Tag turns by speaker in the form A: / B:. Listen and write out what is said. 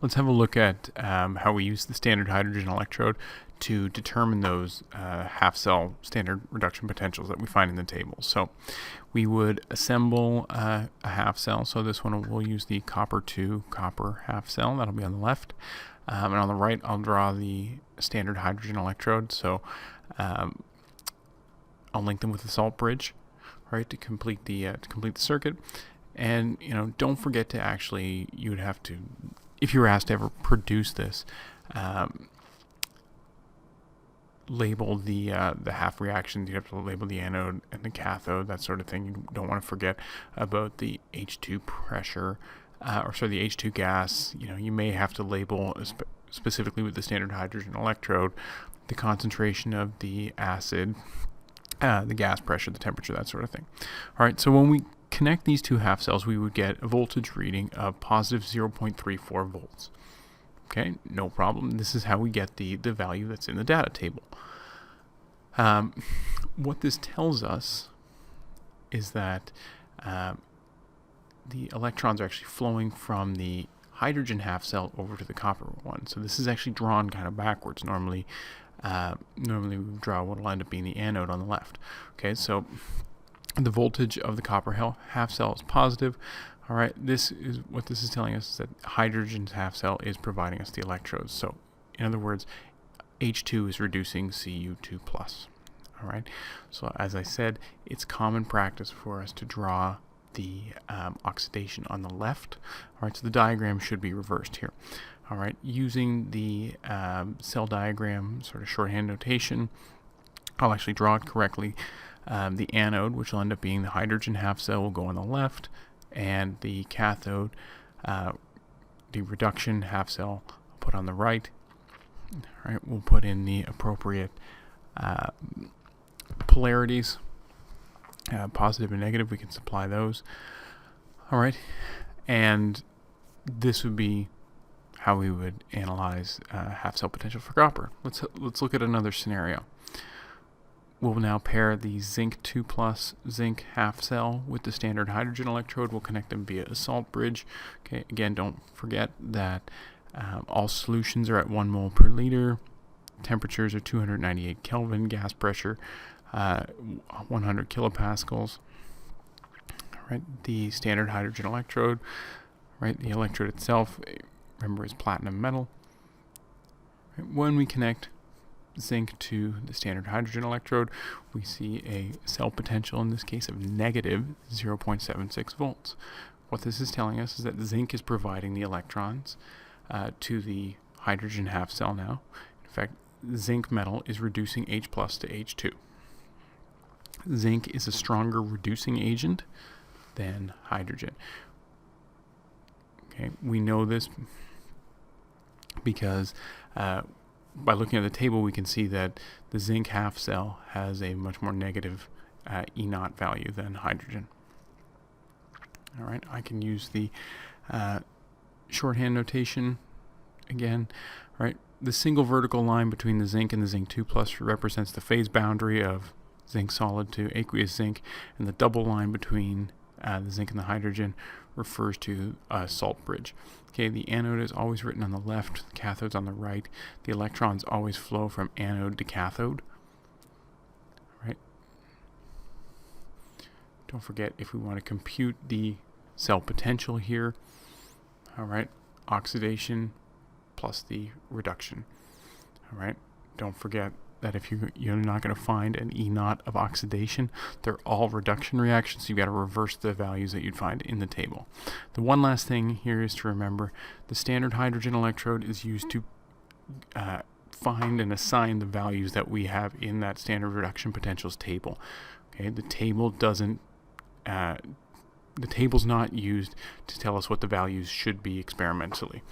A: let's have a look at how we use the standard hydrogen electrode to determine those half-cell standard reduction potentials that we find in the table. So we would assemble a half-cell. So this one we'll use the copper-2 copper half-cell. That'll be on the left. And on the right, I'll draw the standard hydrogen electrode. So I'll link them with the salt bridge, right, to complete the circuit. And don't forget to actually, you would have to, if you were asked to ever produce this, label the half reactions. You have to label the anode and the cathode, that sort of thing. You don't want to forget about the H2 pressure, the H2 gas. You may have to label specifically with the standard hydrogen electrode the concentration of the acid, the gas pressure, the temperature, that sort of thing. All right, so when we connect these two half cells, we would get a voltage reading of positive 0.34 volts. Okay, no problem. This is how we get the value that's in the data table. What this tells us is that the electrons are actually flowing from the hydrogen half cell over to the copper one. So this is actually drawn kind of backwards. Normally we would draw what will end up being the anode on the left. Okay, so the voltage of the copper half cell is positive. All right, this is what this is telling us, is that hydrogen's half cell is providing us the electrodes. So in other words, H2 is reducing Cu2+. All right, so as I said, it's common practice for us to draw the oxidation on the left. All right, so the diagram should be reversed here. All right, using the cell diagram sort of shorthand notation, I'll actually draw it correctly. The anode, which will end up being the hydrogen half cell, will go on the left, and the cathode, the reduction half cell, I'll put on the right. All right, we'll put in the appropriate polarities, positive and negative. We can supply those. All right, and this would be how we would analyze half cell potential for copper. Let's look at another scenario. We'll now pair the zinc 2+ zinc half cell with the standard hydrogen electrode. We'll connect them via a salt bridge. Okay, again, don't forget that all solutions are at 1 mole per liter. Temperatures are 298 Kelvin. Gas pressure 100 kilopascals. All right, the standard hydrogen electrode, right, the electrode itself, remember, is platinum metal. Right, when we connect zinc to the standard hydrogen electrode, we see a cell potential, in this case, of negative 0.76 volts. What this is telling us is that zinc is providing the electrons to the hydrogen half cell now. In fact, zinc metal is reducing H+ to H2. Zinc is a stronger reducing agent than hydrogen. Okay, we know this because by looking at the table, we can see that the zinc half cell has a much more negative E0 value than hydrogen. All right, I can use the shorthand notation again. All right, the single vertical line between the zinc and the zinc 2+ represents the phase boundary of zinc solid to aqueous zinc, and the double line between the zinc and the hydrogen refers to a salt bridge. Okay, the anode is always written on the left, the cathode's on the right. The electrons always flow from anode to cathode. Right. Don't forget, if we want to compute the cell potential here, all right, oxidation plus the reduction. All right, don't forget that if you're not going to find an E0 of oxidation, they're all reduction reactions, so you've got to reverse the values that you'd find in the table. The one last thing here is to remember, the standard hydrogen electrode is used to find and assign the values that we have in that standard reduction potentials table. Okay, the table doesn't the table's not used to tell us what the values should be experimentally.